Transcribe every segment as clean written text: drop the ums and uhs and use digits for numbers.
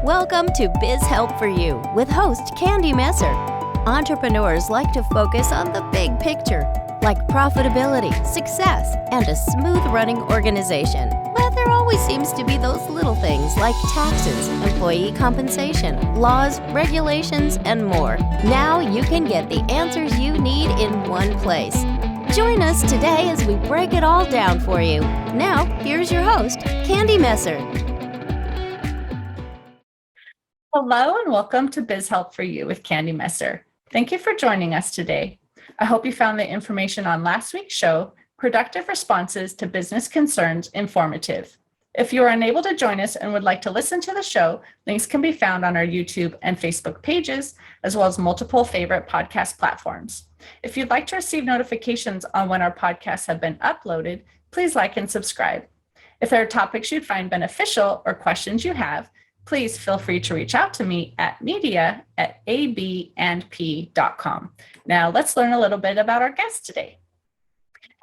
Welcome to Biz Help for You with host Candy Messer. Entrepreneurs like to focus on the big picture, like profitability, success, and a smooth-running organization. But there always seems to be those little things like taxes, employee compensation, laws, regulations, and more. Now you can get the answers you need in one place. Join us today as we break it all down for you. Now, here's your host, Candy Messer. Hello and welcome to Biz Help for You with Candy Messer. Thank you for joining us today. I hope you found the information on last week's show, Productive Responses to Business Concerns, informative. If you are unable to join us and would like to listen to the show, links can be found on our YouTube and Facebook pages, as well as multiple favorite podcast platforms. If you'd like to receive notifications on when our podcasts have been uploaded, please like and subscribe. If there are topics you'd find beneficial or questions you have, please feel free to reach out to me at media@abandp.com. Now let's learn a little bit about our guest today.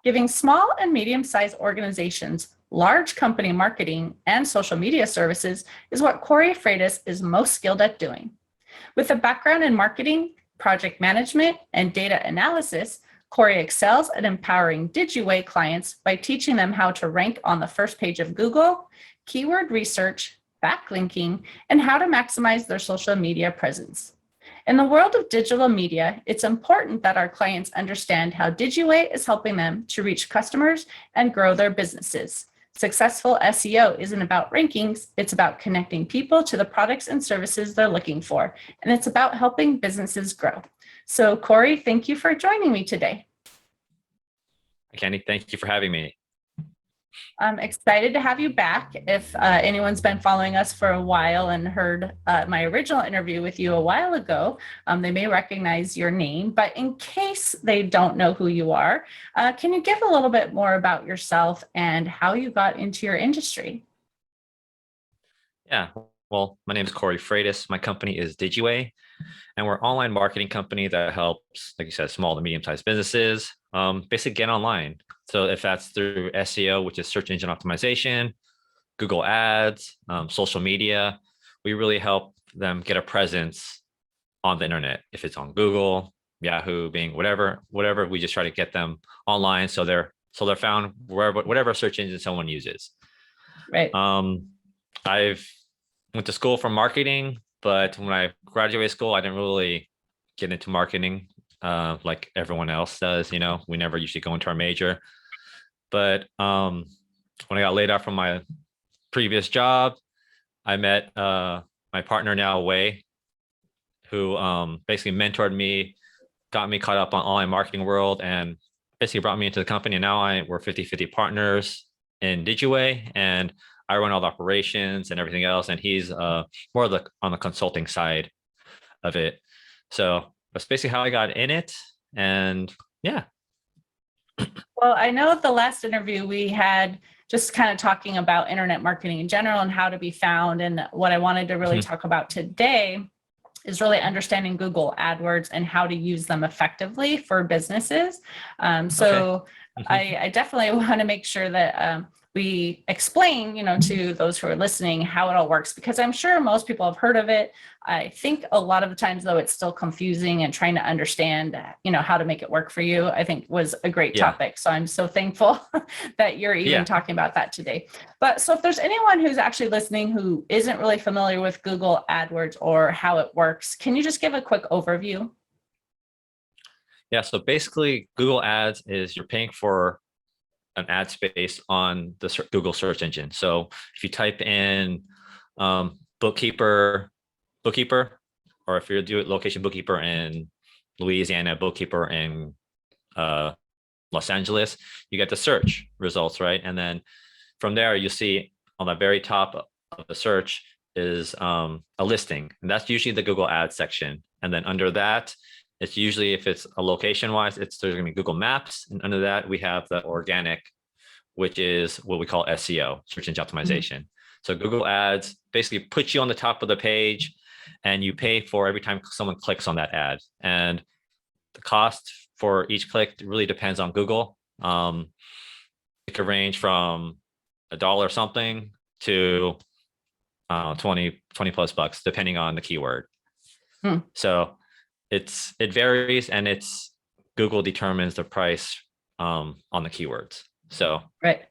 Giving small and medium-sized organizations large company marketing and social media services is what Cory Freitas is most skilled at doing. With a background in marketing, project management, and data analysis, Cory excels at empowering DigiWay clients by teaching them how to rank on the first page of Google, keyword research, backlinking, and how to maximize their social media presence. In the world of digital media, it's important that our clients understand how DigiWay is helping them to reach customers and grow their businesses. Successful SEO isn't about rankings, it's about connecting people to the products and services they're looking for, and it's about helping businesses grow. So Cory, thank you for joining me today. Candy, thank you for having me. I'm excited to have you back. If anyone's been following us for a while and heard my original interview with you a while ago, they may recognize your name, but in case they don't know who you are, can you give a little bit more about yourself and how you got into your industry? Yeah, well, my name is Cory Freitas. My company is DigiWay, and we're an online marketing company that helps, like you said, small to medium-sized businesses basically get online. So if that's through SEO, which is search engine optimization, Google Ads, social media, we really help them get a presence on the internet. If it's on Google, Yahoo, Bing, whatever, we just try to get them online so they're found wherever, whatever search engine someone uses. Right. I've went to school for marketing, but when I graduated school, I didn't really get into marketing like everyone else does. You know, we never usually go into our major. But when I got laid off from my previous job, I met my partner now, Wei, who basically mentored me, got me caught up on online marketing world, and basically brought me into the company. And now we're 50-50 partners in DigiWay, and I run all the operations and everything else. And he's more on the consulting side of it. So that's basically how I got in it. And yeah. Well, I know the last interview we had just kind of talking about internet marketing in general and how to be found. And what I wanted to really talk about today is really understanding Google AdWords and how to use them effectively for businesses. I definitely want to make sure that we explain, to those who are listening how it all works, because I'm sure most people have heard of it. I think a lot of the times, though, it's still confusing, and trying to understand, how to make it work for you, I think was a great topic. So I'm so thankful that you're even talking about that today. But so if there's anyone who's actually listening who isn't really familiar with Google AdWords or how it works, can you just give a quick overview? Yeah, so basically Google Ads is you're paying for an ad space on the Google search engine. So if you type in bookkeeper, or if you do location bookkeeper in Louisiana, bookkeeper in Los Angeles, you get the search results, right? And then from there, you see on the very top of the search is a listing, and that's usually the Google Ads section. And then under that, it's usually, if it's a location wise, there's going to be Google Maps. And under that, we have the organic, which is what we call SEO, search engine optimization. So Google Ads basically puts you on the top of the page, and you pay for every time someone clicks on that ad. And the cost for each click really depends on Google. It could range from $1 something to 20 plus bucks, depending on the keyword. Hmm. So it varies, and it's Google determines the price on the keywords. So Right.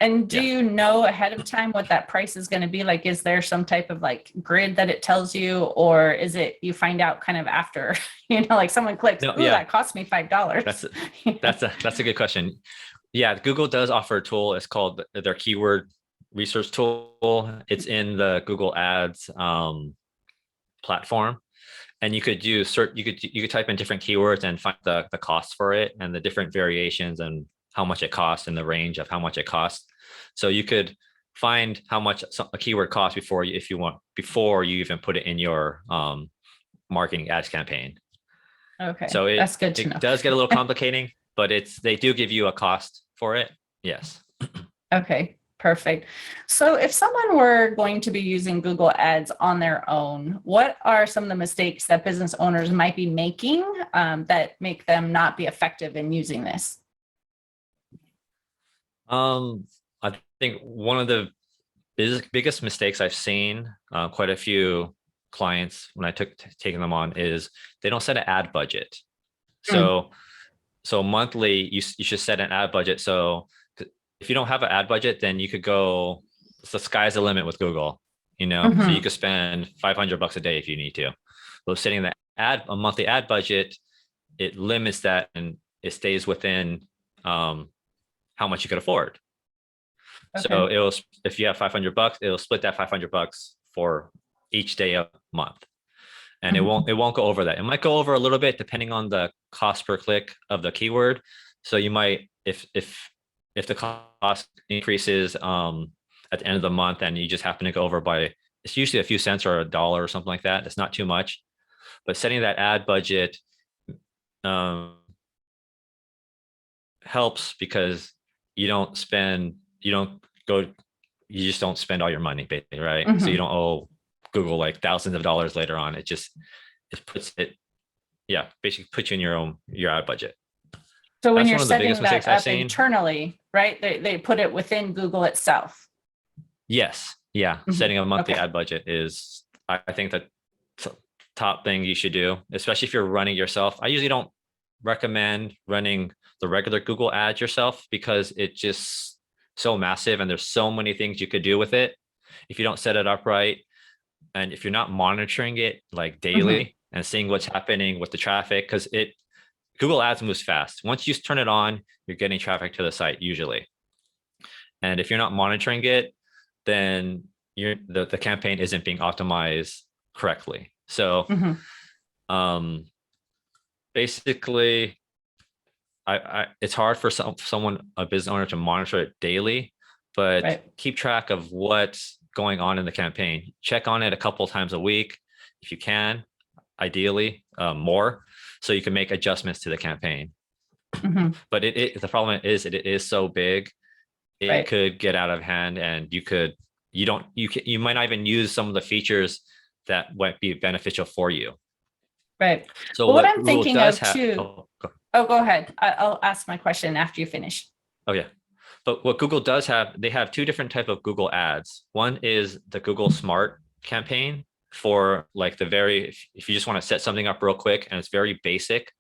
And do yeah. you know ahead of time what that price is going to be? Like, is there some type of like grid that it tells you, or is it you find out kind of after, like someone clicks, No, ooh, yeah, that cost me $5. that's a good question. Yeah, Google does offer a tool. It's called their keyword research tool. It's in the Google Ads platform, and you could do you could type in different keywords and find the cost for it and the different variations and how much it costs and the range of how much it costs. So you could find how much a keyword costs before you even put it in your marketing ads campaign. Okay, So that's good to know. it does get a little complicating, but they do give you a cost for it. Yes. Okay, perfect. So if someone were going to be using Google Ads on their own, what are some of the mistakes that business owners might be making that make them not be effective in using this? I think one of the biggest mistakes I've seen quite a few clients when I taking them on is they don't set an ad budget. Mm. So monthly, you should set an ad budget. So if you don't have an ad budget, then you could go, the sky's the limit with Google, so you could spend $500 a day if you need to. But setting a monthly ad budget, it limits that and it stays within how much you could afford. Okay. So if you have $500, it'll split that $500 for each day of month. And it won't go over that. It might go over a little bit depending on the cost per click of the keyword. So you might, if the cost increases at the end of the month and you just happen to go over by, it's usually a few cents or $1 or something like that. It's not too much, but setting that ad budget helps because you just don't spend all your money, basically, right? So you don't owe Google like thousands of dollars later on. It basically puts you in your ad budget. So when That's you're one of the setting biggest that mistakes I've up seen. internally, right? They put it within Google itself. Yes. Yeah. Setting a monthly ad budget is, I think, the top thing you should do, especially if you're running yourself. I usually don't recommend running the regular Google ads yourself because it's just so massive and there's so many things you could do with it if you don't set it up right. And if you're not monitoring it like daily and seeing what's happening with the traffic, because Google Ads moves fast. Once you turn it on, you're getting traffic to the site usually. And if you're not monitoring it, then the campaign isn't being optimized correctly. So basically, it's hard for a business owner to monitor it daily, but keep track of what's going on in the campaign. Check on it a couple of times a week if you can, ideally more, so you can make adjustments to the campaign. But the problem is it is so big, it could get out of hand, and you might not even use some of the features that might be beneficial for you. Right. So well, what I'm Google thinking of too. Go ahead. I'll ask my question after you finish. Oh yeah. But what Google does have, they have two different type of Google ads. One is the Google Smart campaign for like if you just want to set something up real quick and it's very basic.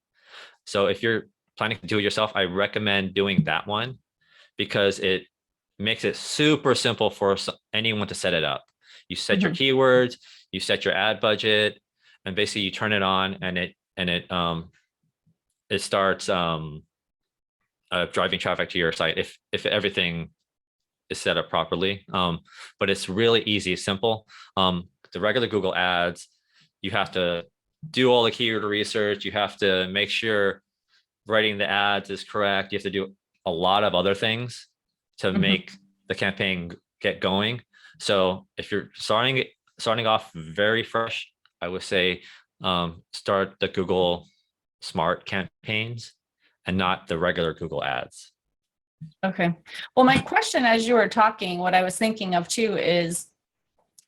So if you're planning to do it yourself, I recommend doing that one because it makes it super simple for anyone to set it up. You set your keywords, you set your ad budget, and basically you turn it on and it starts driving traffic to your site if everything is set up properly. But it's really easy, simple. The regular Google ads, you have to do all the keyword research. You have to make sure writing the ads is correct. You have to do a lot of other things to make the campaign get going. So if you're starting off very fresh, I would say start the Google Smart campaigns and not the regular Google ads. Okay. Well, my question as you were talking, what I was thinking of too is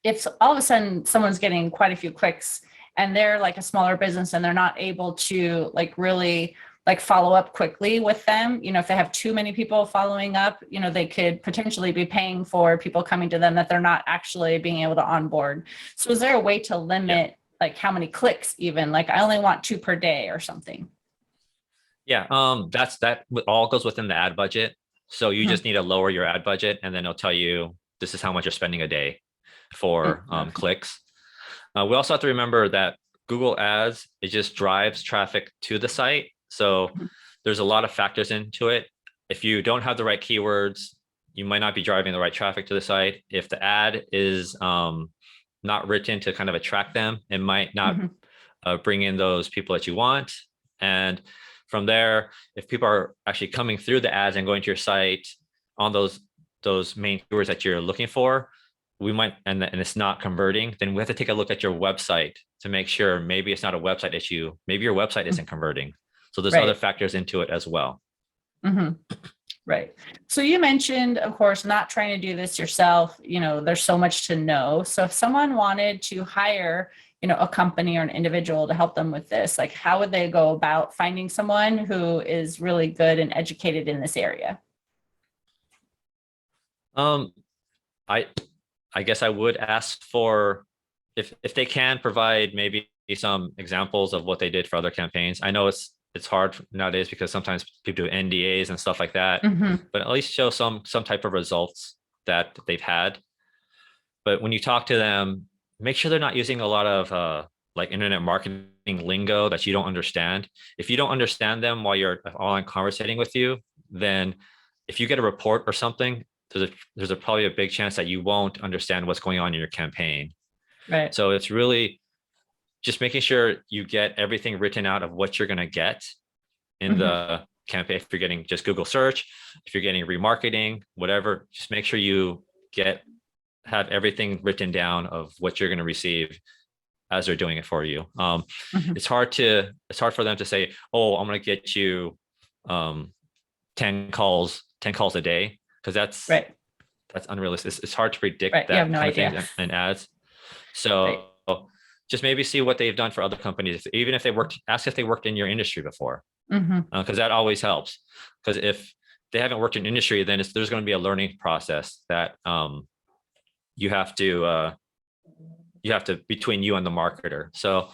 if all of a sudden someone's getting quite a few clicks and they're like a smaller business and they're not able to like really like follow up quickly with them. If they have too many people following up, they could potentially be paying for people coming to them that they're not actually being able to onboard. So is there a way to limit like how many clicks, even like I only want 2 per day or something? Yeah, that all goes within the ad budget. So you just need to lower your ad budget, and then it'll tell you this is how much you're spending a day for clicks. We also have to remember that Google Ads, it just drives traffic to the site. So there's a lot of factors into it. If you don't have the right keywords, you might not be driving the right traffic to the site. If the ad is not written to kind of attract them, it might not bring in those people that you want. And from there, if people are actually coming through the ads and going to your site on those main keywords that you're looking for, we might, and it's not converting, then we have to take a look at your website to make sure maybe it's not a website issue. Maybe your website isn't converting. So there's other factors into it as well. Right. So you mentioned, of course, not trying to do this yourself. There's so much to know. So if someone wanted to hire, a company or an individual to help them with this, like how would they go about finding someone who is really good and educated in this area? I guess I would ask for if they can provide maybe some examples of what they did for other campaigns. I know it's hard nowadays because sometimes people do NDAs and stuff like that, but at least show some type of results that they've had. But when you talk to them, make sure they're not using a lot of like internet marketing lingo that you don't understand. If you don't understand them while you're online conversating with you, then if you get a report or something, there's probably a big chance that you won't understand what's going on in your campaign. Right. So it's really just making sure you get everything written out of what you're going to get in the campaign. If you're getting just Google search, if you're getting remarketing, whatever, just make sure you have everything written down of what you're going to receive as they're doing it for you. It's hard for them to say, oh, I'm going to get you 10 calls a day, because that's unrealistic. It's hard to predict that You have no kind of idea. thing in ads. So just maybe see what they've done for other companies. Even if ask if they worked in your industry before, because that always helps. Because if they haven't worked in industry, then there's going to be a learning process that you have to between you and the marketer. So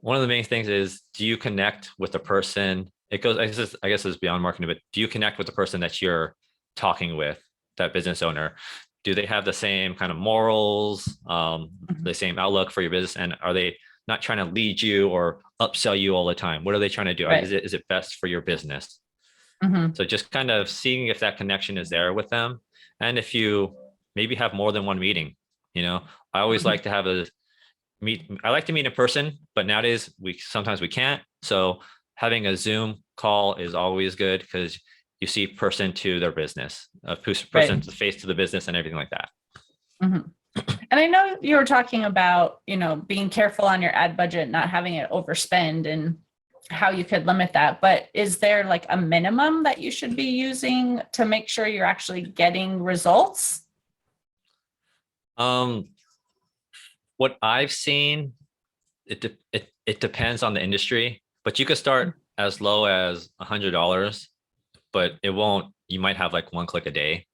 one of the main things is, do you connect with the person? It goes, I guess it's beyond marketing, but do you connect with the person that you're talking with, that business owner? Do they have the same kind of morals, the same outlook for your business? And are they not trying to lead you or upsell you all the time? What are they trying to do? Is it best for your business? So just kind of seeing if that connection is there with them. And if you maybe have more than one meeting, I always like to have I like to meet in person, but nowadays sometimes we can't. So having a Zoom call is always good, because you see person to their business, person to face to the business and everything like that. And I know you were talking about, being careful on your ad budget, not having it overspend, and how you could limit that. But is there like a minimum that you should be using to make sure you're actually getting results? What I've seen, it depends on the industry, but you could start as low as $100, but you might have like 1 click a day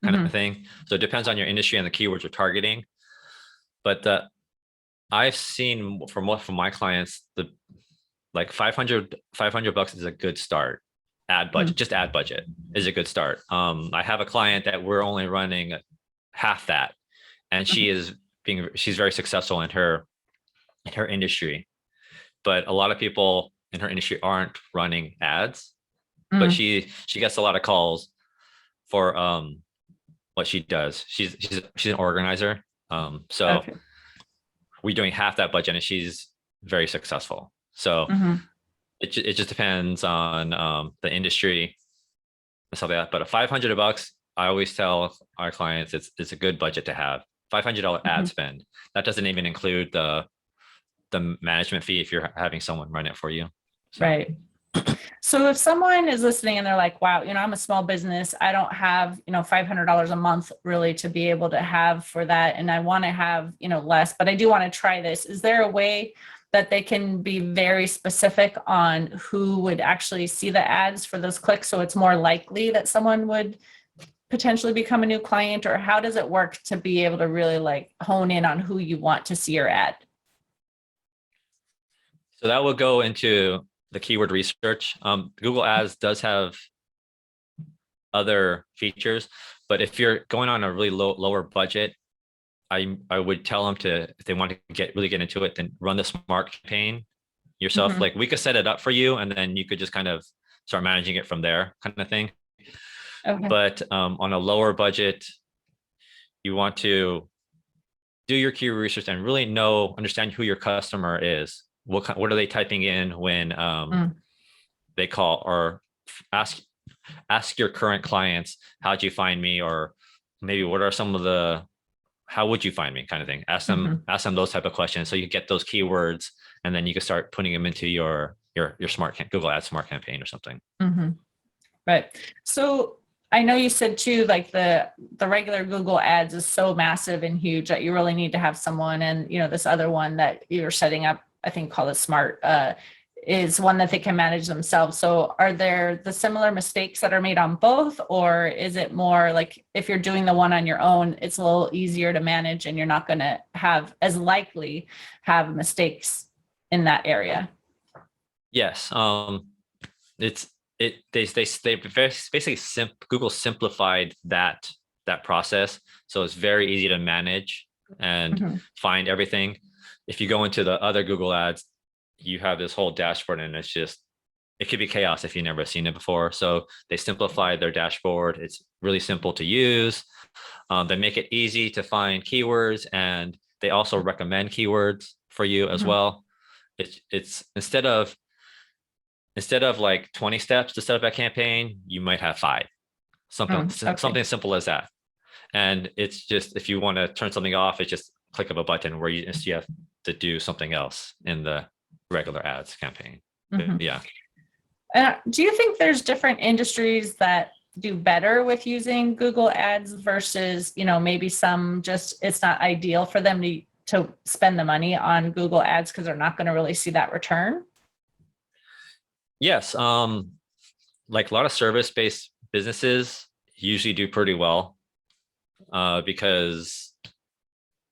kind of thing. So it depends on your industry and the keywords you're targeting. But I've seen from my clients, like 500 bucks is a good start. Ad budget, just ad budget is a good start. I have a client that we're only running half that, and she's very successful in her industry. But a lot of people in her industry aren't running ads, but she gets a lot of calls for what she does. She's an organizer. So we're doing half that budget, and she's very successful. So it just depends on the industry and stuff like that. But $500, I always tell our clients it's a good budget to have. $500 ad spend. That doesn't even include the management fee if you're having someone run it for you. So. Right. So if someone is listening and they're like, wow, I'm a small business, I don't have, $500 a month really to be able to have for that, and I want to have, less, but I do want to try this. Is there a way that they can be very specific on who would actually see the ads for those clicks, so it's more likely that someone would potentially become a new client? Or how does it work to be able to really like hone in on who you want to see your ad? So that will go into the keyword research. Google Ads does have other features, but if you're going on a really lower budget, I would tell them to, if they want to really get into it, then run the smart campaign yourself. Mhm. Like we could set it up for you, and then you could just kind of start managing it from there, kind of thing. Okay. But on a lower budget, you want to do your keyword research and really understand who your customer is. What are they typing in when they call, or ask your current clients, how'd you find me? Or maybe what are some of the, how would you find me, kind of thing. Ask them those type of questions, so you get those keywords, and then you can start putting them into your Google Ads smart campaign or something. Right. So I know you said too, like the regular Google Ads is so massive and huge that you really need to have someone, and this other one that you're setting up, I think call it Smart, is one that they can manage themselves. So are there the similar mistakes that are made on both, or is it more like if you're doing the one on your own, it's a little easier to manage and you're not going to have as likely have mistakes in that area? Yes. They basically Google simplified that process, so it's very easy to manage and find everything. If you go into the other Google Ads, you have this whole dashboard, and it could be chaos if you've never seen it before. So they simplified their dashboard. It's really simple to use. They make it easy to find keywords, and they also recommend keywords for you as well. It's instead of like 20 steps to set up a campaign, you might have 5. Something simple as that. And it's just, if you want to turn something off, it's just click of a button, where you have to do something else in the regular ads campaign. Yeah. Do you think there's different industries that do better with using Google Ads versus, maybe some just, it's not ideal for them to spend the money on Google Ads because they're not going to really see that return? Yes. Like a lot of service-based businesses usually do pretty well, because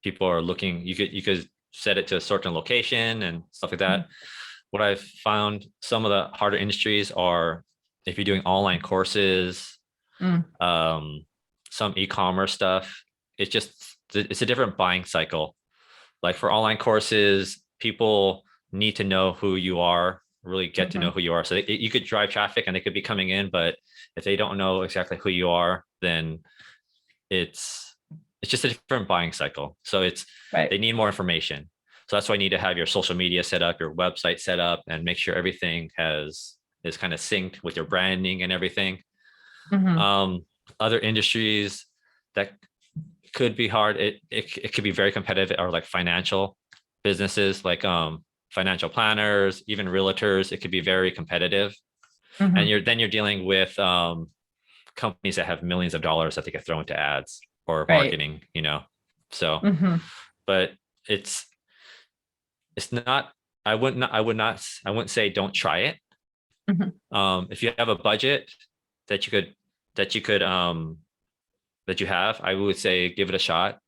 people are looking, you could set it to a certain location and stuff like that. What I've found, some of the harder industries are if you're doing online courses, some e-commerce stuff. It's a different buying cycle. Like for online courses, people need to know who you are, really get to know who you are. So you could drive traffic and they could be coming in, but if they don't know exactly who you are, then it's just a different buying cycle. So they need more information. So that's why you need to have your social media set up, your website set up, and make sure everything is kind of synced with your branding and everything. Other industries that could be hard, it could be very competitive, are like financial businesses, like financial planners, even realtors. It could be very competitive. And you're dealing with companies that have millions of dollars that they could throw into ads or marketing, so but it's not, I wouldn't say don't try it. If you have a budget that you have, I would say give it a shot,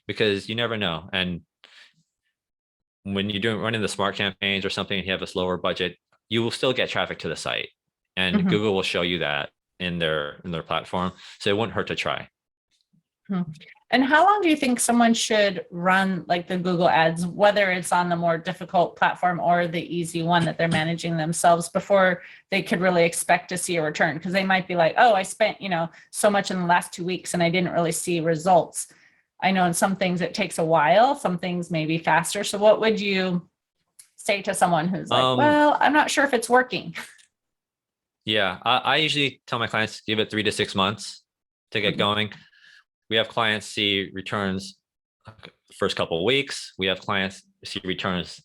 because you never know. And when you're running the smart campaigns or something, and you have a slower budget, you will still get traffic to the site, and Google will show you that in their platform. So it wouldn't hurt to try. And how long do you think someone should run like the Google Ads, whether it's on the more difficult platform or the easy one that they're managing themselves, before they could really expect to see a return? Because they might be like, oh, I spent, so much in the last 2 weeks and I didn't really see results. I know in some things it takes a while, some things may be faster. So what would you say to someone who's like, well, I'm not sure if it's working? Yeah, I usually tell my clients, give it 3 to 6 months to get going. We have clients see returns first couple of weeks. We have clients see returns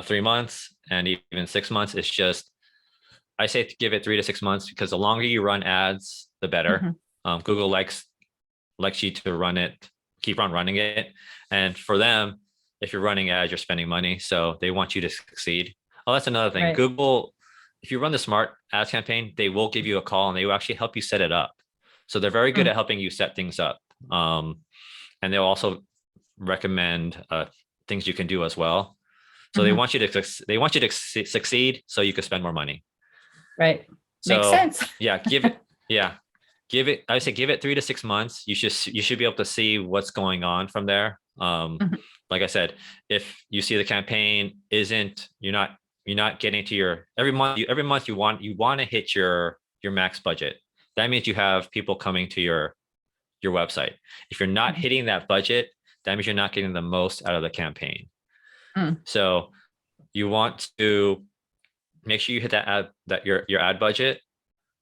3 months and even 6 months. It's just, I say to give it 3 to 6 months, because the longer you run ads, the better. Google likes you to keep on running it. And for them, if you're running ads, you're spending money. So they want you to succeed. Oh, that's another thing. Right. Google, if you run the smart ads campaign, they will give you a call and they will actually help you set it up. So they're very good at helping you set things up. And they'll also recommend things you can do as well. So they want you to succeed so you can spend more money. Right. So, makes sense. Give it, I would say give it 3 to 6 months. You should be able to see what's going on from there. Like I said, if you see the campaign you're not getting to your every month you want to hit your max budget. That means you have people coming to your website. If you're not hitting that budget, that means you're not getting the most out of the campaign. So you want to make sure you hit your ad budget.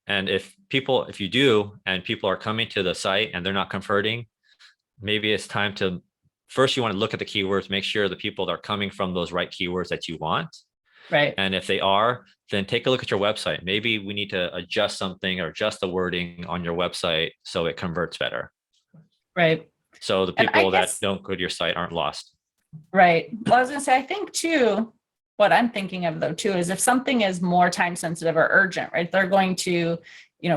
And if you do, and people are coming to the site and they're not converting, maybe it's time to first, you want to look at the keywords, make sure the people that are coming from those right keywords that you want. Right. And if they are, then take a look at your website. Maybe we need to adjust something or adjust the wording on your website so it converts better. Right. So the people that don't go to your site aren't lost. Right. Well, I was going to say, I think too, what I'm thinking of though too, is if something is more time sensitive or urgent, right, they're going to,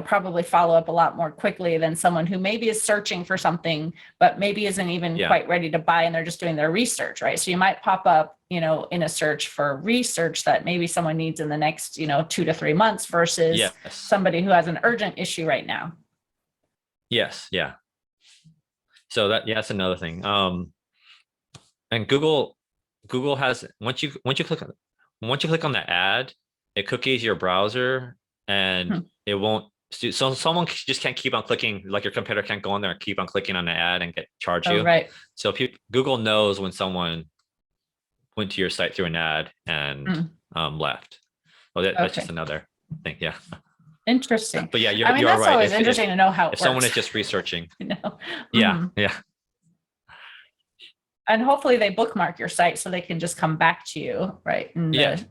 probably follow up a lot more quickly than someone who maybe is searching for something, but maybe isn't even quite ready to buy and they're just doing their research, right? So you might pop up, in a search for research that maybe someone needs in the next, 2 to 3 months versus somebody who has an urgent issue right now. Yes. Yeah. So that's another thing. And Google has, once you click on the ad, it cookies your browser and it won't. So someone just can't keep on clicking, like your competitor can't go on there and keep on clicking on the ad and charge you. Right. So Google knows when someone went to your site through an ad and left. Well, that's just another thing. Yeah. Interesting. But yeah, you're that's right. Always interesting to know how it if works. Someone is just researching. Yeah. Yeah. And hopefully they bookmark your site so they can just come back to you, right, in the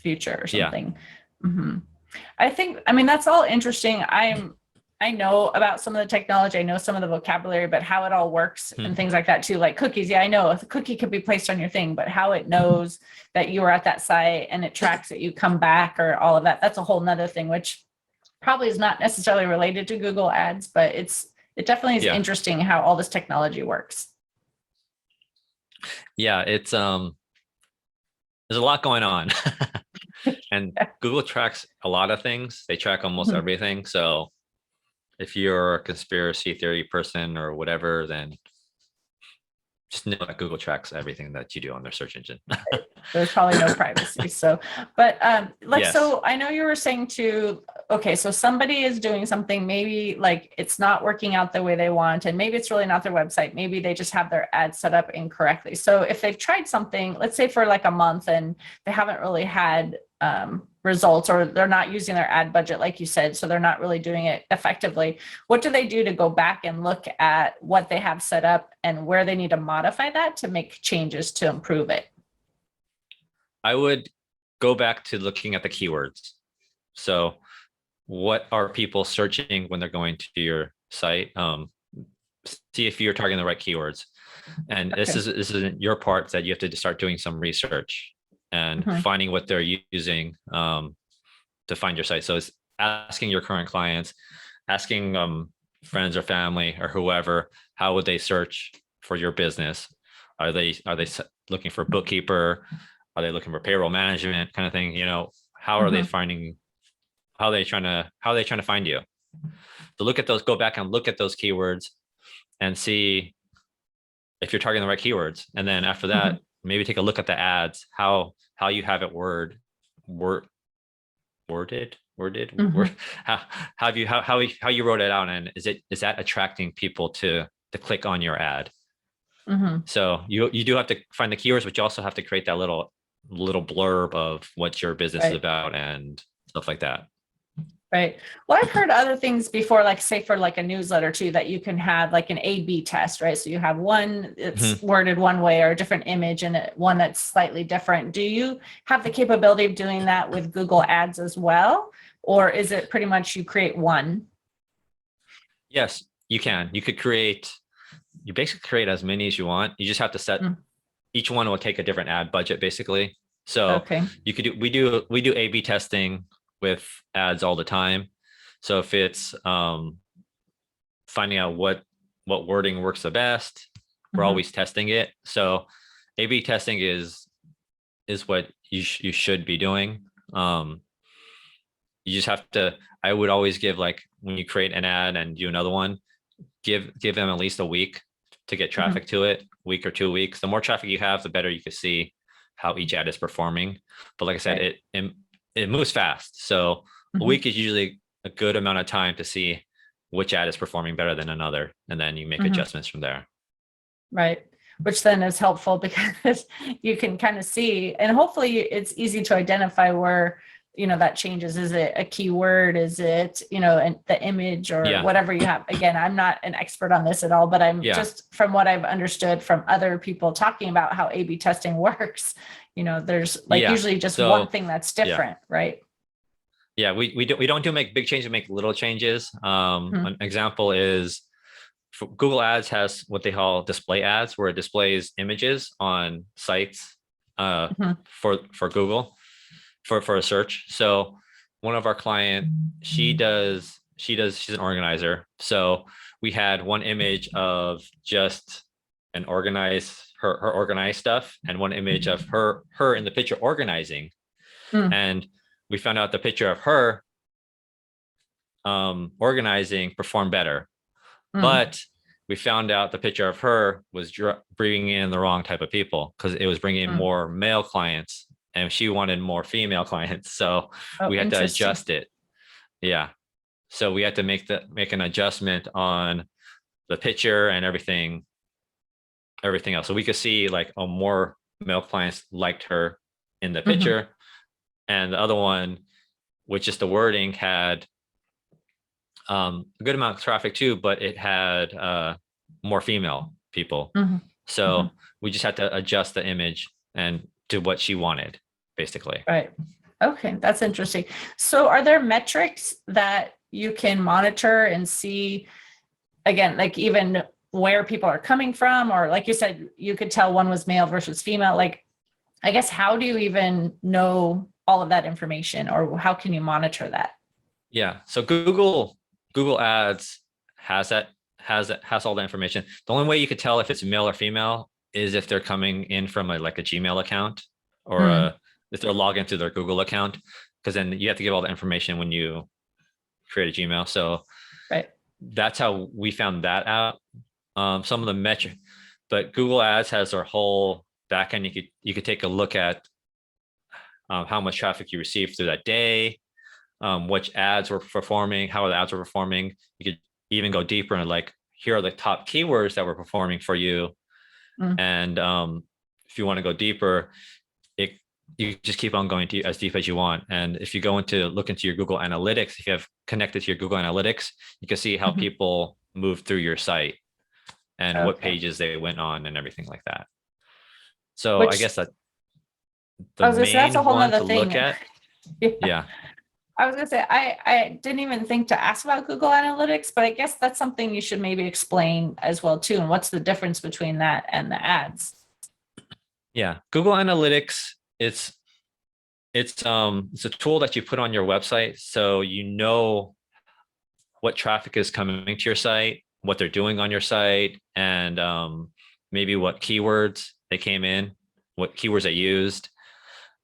future or something. I think, that's all interesting. I know about some of the technology. I know some of the vocabulary, but how it all works and things like that too, like cookies. Yeah, I know a cookie could be placed on your thing, but how it knows that you were at that site and it tracks that you come back or all of that, that's a whole nother thing, which probably is not necessarily related to Google Ads, but it definitely is interesting how all this technology works. Yeah, it's there's a lot going on. And Google tracks a lot of things. They track almost everything. So if you're a conspiracy theory person or whatever, then just know that Google tracks everything that you do on their search engine. There's probably no privacy. So, but so I know you were saying too, okay, so somebody is doing something, maybe like it's not working out the way they want, and maybe it's really not their website. Maybe they just have their ad set up incorrectly. So if they've tried something, let's say for like a month and they haven't really had results, or they're not using their ad budget, like you said, so they're not really doing it effectively, what do they do to go back and look at what they have set up and where they need to modify that to make changes to improve it? I would go back to looking at the keywords. So what are people searching when they're going to your site? See if you're targeting the right keywords. And this isn't your part, that you have to start doing some research and finding what they're using to find your site. So it's asking your current clients, asking friends or family or whoever, how would they search for your business? Are they looking for a bookkeeper? Are they looking for payroll management kind of thing? How are they finding? How are they trying to find you? So look at those. Go back and look at those keywords and see if you're targeting the right keywords. And then after that, maybe take a look at the ads, how you have it worded, how you wrote it out, and is that attracting people to click on your ad? So you do have to find the keywords, but you also have to create that little blurb of what your business is about and stuff like that. Right. Well, I've heard other things before, like say for like a newsletter too, that you can have like an A/B test, right? So you have one it's worded one way or a different image and one that's slightly different. Do you have the capability of doing that with Google Ads as well? Or is it pretty much you create one? Yes, you can. You basically create as many as you want. You just have to set each one will take a different ad budget basically. So Okay. you could do we do A/B testing with ads all the time. So if it's finding out what wording works the best, we're Mhm. always testing it. So A/B testing is what you should be doing. You just have to. I would always give, like, when you create an ad and do another one, give them at least a week to get Mhm. traffic to it. Week or 2 weeks. The more traffic you have, the better you can see how each ad is performing. But like I said, Right. it moves fast. So a Mhm. week is usually a good amount of time to see which ad is performing better than another, and then you make Mhm. adjustments from there. Right. Which then is helpful because you can kind of see, and hopefully it's easy to identify where, that changes. Is it a keyword? Is it, and the image or Yeah, whatever you have? Again, I'm not an expert on this at all, but I'm yeah, just from what I've understood from other people talking about how A/B testing works, there's like yeah. usually just one So thing that's yeah, different, right? yeah. We don't do make big changes. We make little changes. Mhm. An example is, Google Ads has what they call display ads, where it displays images on sites Mhm. for Google for a search. So one of our client, she's an organizer. So we had one image of just an organized her organized stuff, and one image of her in the picture organizing. Mm. And we found out the picture of her organizing performed better. Mm. But we found out the picture of her was bringing in the wrong type of people, because it was bringing in Mm. more male clients and she wanted more female clients. So Oh, we had to interesting. adjust it. Yeah. So we had to make an adjustment on the picture and everything else. So we could see, like, more male clients liked her in the Mhm. picture. And the other one, which is the wording, had a good amount of traffic too, but it had more female people. Mhm. So Mhm. we just had to adjust the image and to what she wanted, basically. Right. Okay, that's interesting. So are there metrics that you can monitor and see, again, like even where people are coming from, or like you said, you could tell one was male versus female? Like, I guess, how do you even know all of that information, or how can you monitor that? Yeah. So Google Ads has all the information. The only way you could tell if it's male or female is if they're coming in from like a Gmail account, or Mm. if they're logged into their Google account, because then you have to give all the information when you create a Gmail. So Right. that's how we found that out. Some of the metric, but Google Ads has their whole backend. You could take a look at how much traffic you received through that day, which ads were performing, how the ads were performing. You could even go deeper and, like, here are the top keywords that were performing for you. Mm. And if you want to go deeper, it you just keep on going as deep as you want. And if you go into look into your Google Analytics, if you have connected to your Google Analytics, you can see how Mhm. people move through your site and what Okay. pages they went on and everything like that. So I Which guess that the I was gonna say that's a main whole one nother to look thing. at, Yeah. yeah, I was gonna say I didn't even think to ask about Google Analytics, but I guess that's something you should maybe explain as well too. And what's the difference between that and the ads? yeah. Google Analytics, it's a tool that you put on your website, so you know what traffic is coming to your site, what they're doing on your site, and maybe what keywords they came in, what keywords they used,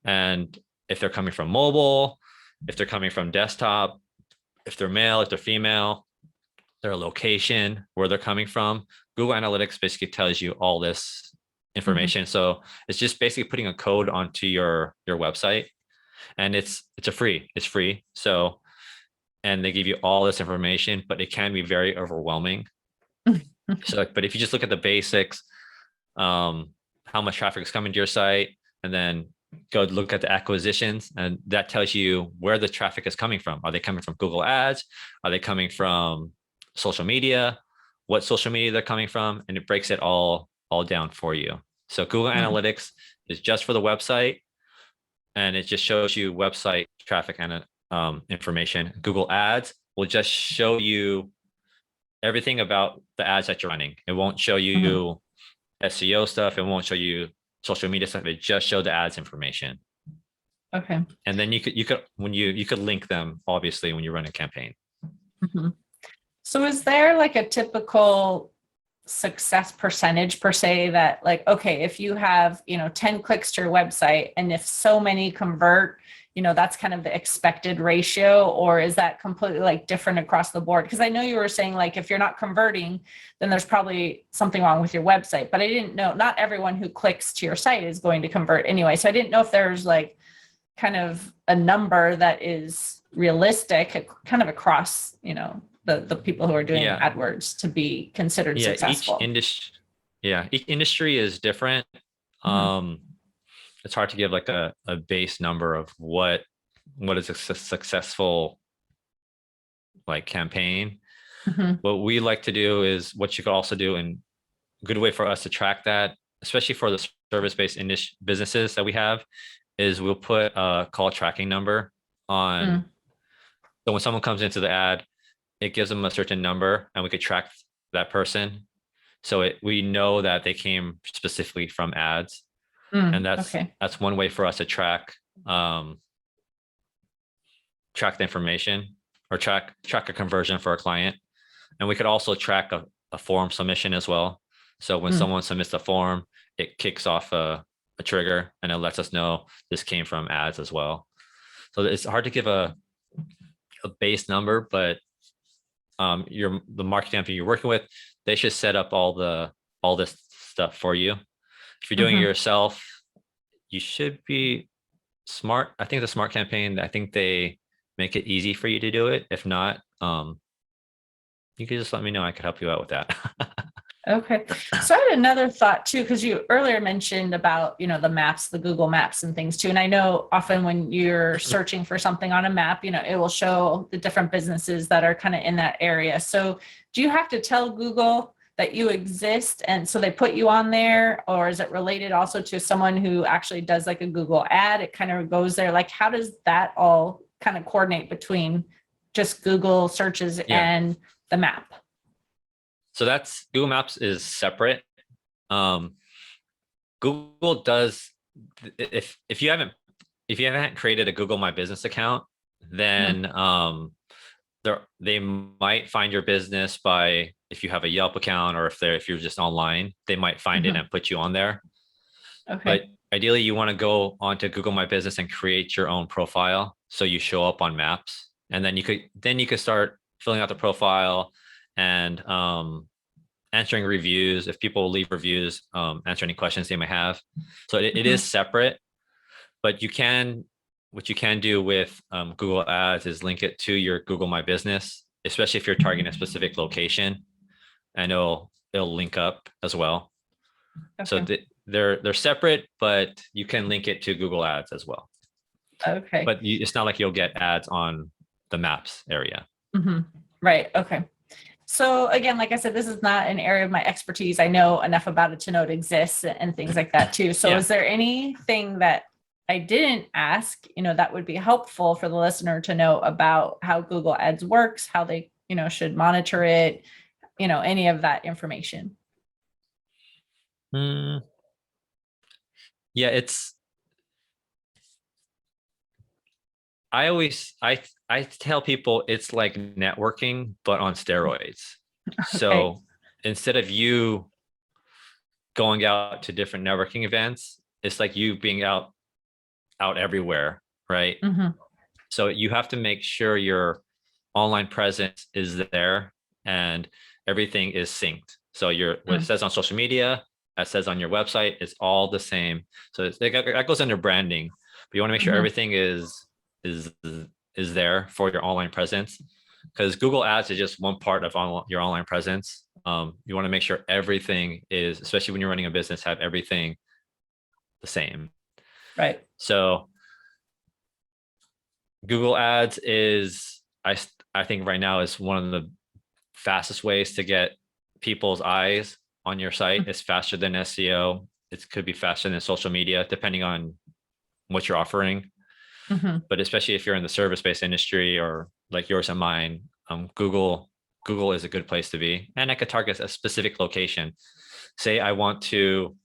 and if they're coming from mobile, if they're coming from desktop, if they're male, if they're female, their location, where they're coming from. Google Analytics basically tells you all this Mhm. information. So it's just basically putting a code onto your website, and it's free. So, and they give you all this information, but it can be very overwhelming. So, but if you just look at the basics, how much traffic is coming to your site, and then go look at the acquisitions, and that tells you where the traffic is coming from. Are they coming from Google Ads? Are they coming from social media? What social media they're coming from? And it breaks it all down for you. So Google Mm. Analytics is just for the website, and it just shows you website traffic and information. Google Ads will just show you everything about the ads that you're running. It won't show Mhm. you SEO stuff. It won't show you social media stuff. It just showed the ads information. Okay. And then you could link them, obviously, when you run a campaign. Mhm. So is there like a typical success percentage per se that like, okay, if you have, 10 clicks to your website and if so many convert, that's kind of the expected ratio, or is that completely like different across the board? Because I know you were saying like, if you're not converting, then there's probably something wrong with your website, but I didn't know, not everyone who clicks to your site is going to convert anyway. So I didn't know if there's like kind of a number that is realistic kind of across, the people who are doing Yeah. AdWords to be considered successful. Each industry is different. Mhm. It's hard to give like a base number of what is a successful like campaign. Mhm. What we like to do is what you could also do, and a good way for us to track that, especially for the service-based businesses that we have, is we'll put a call tracking number on. Mm. So when someone comes into the ad, it gives them a certain number and we could track that person. So we know that they came specifically from ads. And Okay. that's one way for us to track the information, or track a conversion for a client. And we could also track a form submission as well. So when Mm. someone submits a form, it kicks off a trigger and it lets us know this came from ads as well. So it's hard to give a base number, but the marketing company you're working with, they should set up all this stuff for you. If you're doing it Mhm. yourself, you should be smart. I think the smart campaign, I think they make it easy for you to do it. If not, you could just let me know. I could help you out with that. Okay. So I had another thought too, because you earlier mentioned about, the maps, the Google Maps and things too. And I know often when you're searching for something on a map, it will show the different businesses that are kind of in that area. So do you have to tell Google that you exist and so they put you on there, or is it related also to someone who actually does like a Google ad? It kind of goes there. Like, how does that all kind of coordinate between just Google searches Yeah. and the map? So that's Google Maps is separate. Google does, if you haven't created a Google My Business account, then they might find your business by, if you have a Yelp account, or if you're just online, they might find it and put you on there. Okay. But ideally, you want to go onto Google My Business and create your own profile so you show up on maps, and then you could start filling out the profile and answering reviews. If people leave reviews, answer any questions they may have. So it is separate, but what you can do with Google Ads is link it to your Google My Business, especially if you're targeting a specific location, and it'll link up as well. So Okay. they're separate, but you can link it to Google Ads as well. Okay. But it's not like you'll get ads on the maps area. Right. Okay. So again, like I said, this is not an area of my expertise. I know enough about it to know it exists and things like that too. So Yeah. is there anything that I didn't ask, that would be helpful for the listener to know about how Google Ads works, how they, should monitor it, any of that information? Yeah, I tell people it's like networking, but on steroids. So instead of you going out to different networking events, it's like you being out everywhere, right? So you have to make sure your online presence is there and everything is synced. So what it says on social media, that says on your website, it's all the same. So that goes under branding, but you want to make sure everything is there for your online presence, because Google Ads is just one part of your online presence. You want to make sure everything is, especially when you're running a business, have everything the same. Right. So Google Ads is, I think right now, is one of the fastest ways to get people's eyes on your site. It's faster than SEO. It could be faster than social media, depending on what you're offering. But especially if you're in the service-based industry or like yours and mine, Google is a good place to be. And I could target a specific location. Say I want to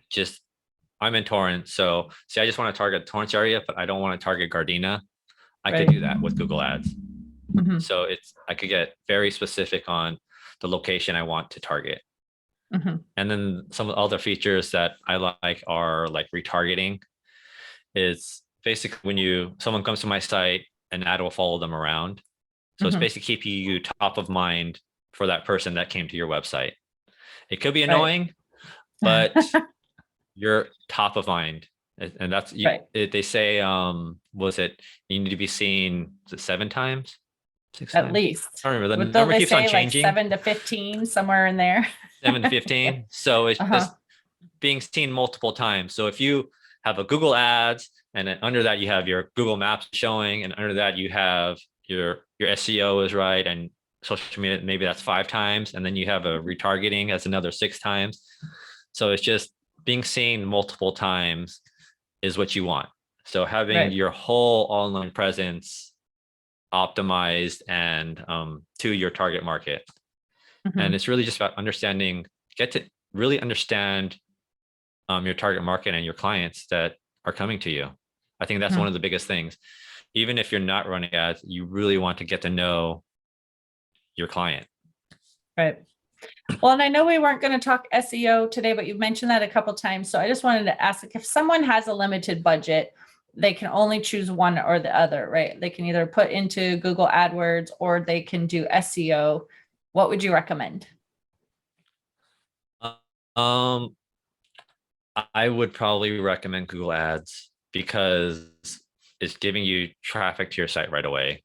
just I'm in Torrance, so see, I just want to target Torrance area, but I don't want to target Gardena. I could Right. do that with Google Ads. Mhm, So I could get very specific on the location I want to target. mhm, And then some other features that I like are like retargeting. It's basically when someone comes to my site, an ad will follow them around. So it's mhm. basically keeping you top of mind for that person that came to your website. It could be Right. annoying, but you're top of mind. And that's Right. they say was it you need to be seen, is it 7 times, six At times? least. I don't remember. The But don't number they keeps on say like changing. 7 to 15, somewhere in there? 7 to 15. So it's Uh-huh. just being seen multiple times. So if you have a Google Ads, and then under that you have your Google Maps showing, and under that you have your SEO is right, and social media, maybe that's 5 times, and then you have a retargeting as another 6 times. So it's just being seen multiple times is what you want. So having Right. your whole online presence optimized and to your target market. And Mhm. it's really just about understanding, get to really understand your target market and your clients that are coming to you. I think that's one Mhm. of the biggest things. Even if you're not running ads, you really want to get to know your client. Right. Well, and I know we weren't going to talk SEO today, but you've mentioned that a couple times. So I just wanted to ask, like, if someone has a limited budget, they can only choose one or the other, right? They can either put into Google AdWords or they can do SEO. What would you recommend? Um, I would probably recommend Google Ads because it's giving you traffic to your site right away.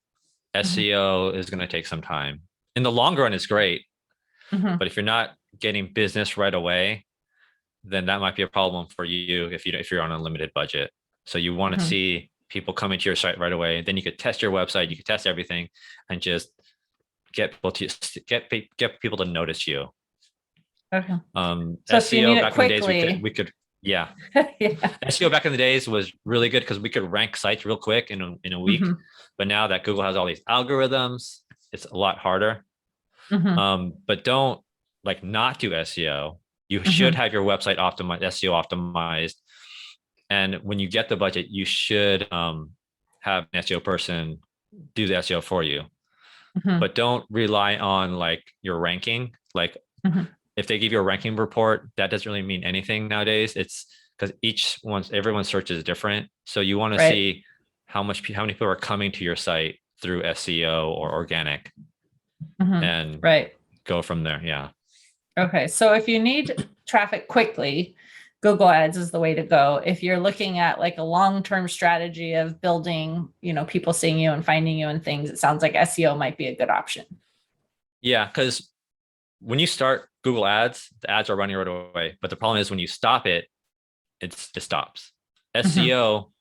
Mhm. SEO is going to take some time. In the long run, it's great, Mhm. but if you're not getting business right away, then that might be a problem for you if you're on a limited budget. So you want to Mhm. see people coming to your site right away. Then you could test your website, you could test everything, and just get people to notice you. Okay. So if you need SEO it back in the days quickly, we could yeah. yeah. SEO back in the days was really good because we could rank sites real quick in a week. Mhm. But now that Google has all these algorithms, it's a lot harder. Mhm. But don't like not do SEO. You should Mhm. have your website optimized, SEO optimized. And when you get the budget, you should have an SEO person do the SEO for you. Mhm. But don't rely on like your ranking. Like Mhm. if they give you a ranking report, that doesn't really mean anything nowadays. It's because everyone's search is different. So you want to Right. see how many people are coming to your site through SEO or organic, Mhm. and Right. go from there. Yeah. Okay. So if you need traffic quickly, Google Ads is the way to go. If you're looking at like a long-term strategy of building, people seeing you and finding you and things, it sounds like SEO might be a good option. Yeah. Because when you start Google Ads, the ads are running right away. But the problem is when you stop it, it stops. Mhm. SEO,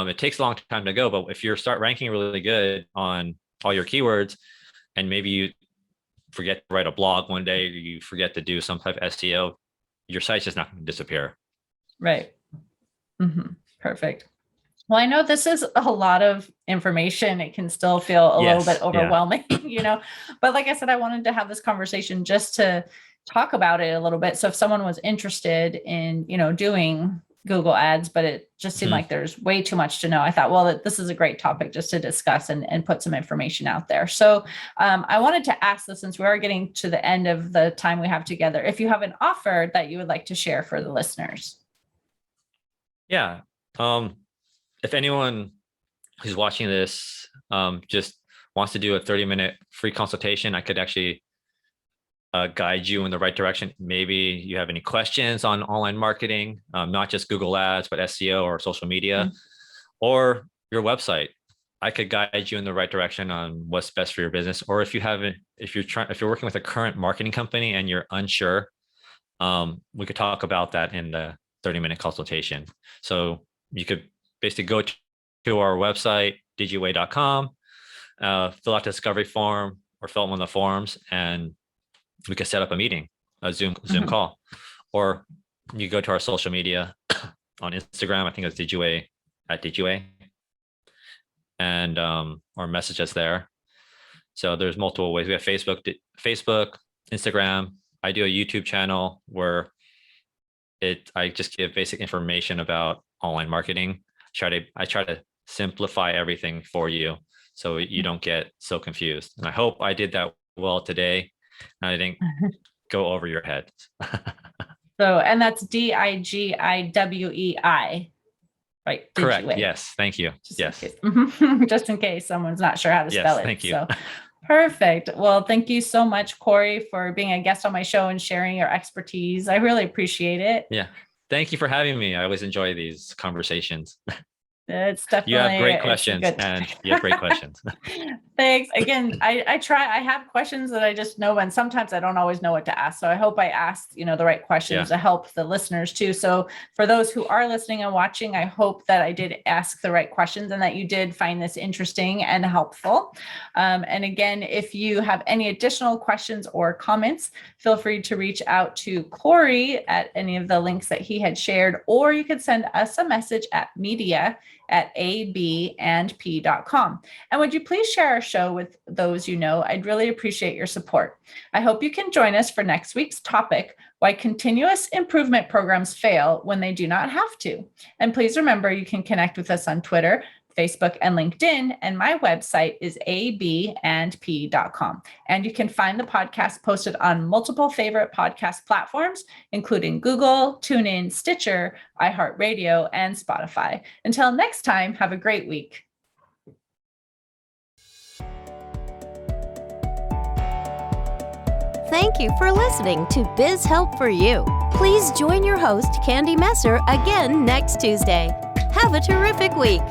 it takes a long time to go. But if you start ranking really good on all your keywords, and maybe you forget to write a blog one day, or you forget to do some type of SEO, your site's just not going to disappear. Right. Perfect. Well, I know this is a lot of information. It can still feel a little bit Yes. Yeah. overwhelming, but like I said, I wanted to have this conversation just to talk about it a little bit. So if someone was interested in, doing Google ads, but it just seemed Mhm. like there's way too much to know, I thought, well, this is a great topic just to discuss and put some information out there. So I wanted to ask this, since we are getting to the end of the time we have together, if you have an offer that you would like to share for the listeners. Yeah. Um, if anyone who's watching this just wants to do a 30-minute free consultation, I could actually guide you in the right direction. Maybe you have any questions on online marketing, not just Google Ads, but SEO or social media, Mhm. or your website. I could guide you in the right direction on what's best for your business. Or if you're working with a current marketing company and you're unsure, we could talk about that in the 30-minute consultation. So you could basically go to our website, digiway.com, fill out the discovery form or fill out one of the forms, and we could set up a meeting, a Zoom Mhm. call. Or you go to our social media on Instagram, I think it's digiway at digiway, and or message us there. So there's multiple ways. We have Facebook, Instagram. I do a YouTube channel where I just give basic information about online marketing. I try to simplify everything for you so you don't get so confused. And I hope I did that well today. And I didn't go over your head. So, and that's DIGIWEI, right? Correct. Digway. Yes. Thank you. Yes. Just in case someone's not sure how to Yes. spell it. Thank you. So, perfect. Well, thank you so much, Cory, for being a guest on my show and sharing your expertise. I really appreciate it. Yeah. Thank you for having me. I always enjoy these conversations. It's definitely. You have great questions, and you have great questions. Thanks. Again, I have questions that I just know, and sometimes I don't always know what to ask. So I hope I asked, the right questions to help the listeners too. So for those who are listening and watching, I hope that I did ask the right questions and that you did find this interesting and helpful. And again, if you have any additional questions or comments, feel free to reach out to Cory at any of the links that he had shared, or you could send us a message at media@abandp.com. And would you please share our show with those you know? I'd really appreciate your support. I hope you can join us for next week's topic, why continuous improvement programs fail when they do not have to. And please remember, you can connect with us on Twitter, Facebook, and LinkedIn. And my website is abandp.com. And you can find the podcast posted on multiple favorite podcast platforms, including Google, TuneIn, Stitcher, iHeartRadio, and Spotify. Until next time, have a great week. Thank you for listening to Biz Help for You. Please join your host, Candy Messer, again next Tuesday. Have a terrific week.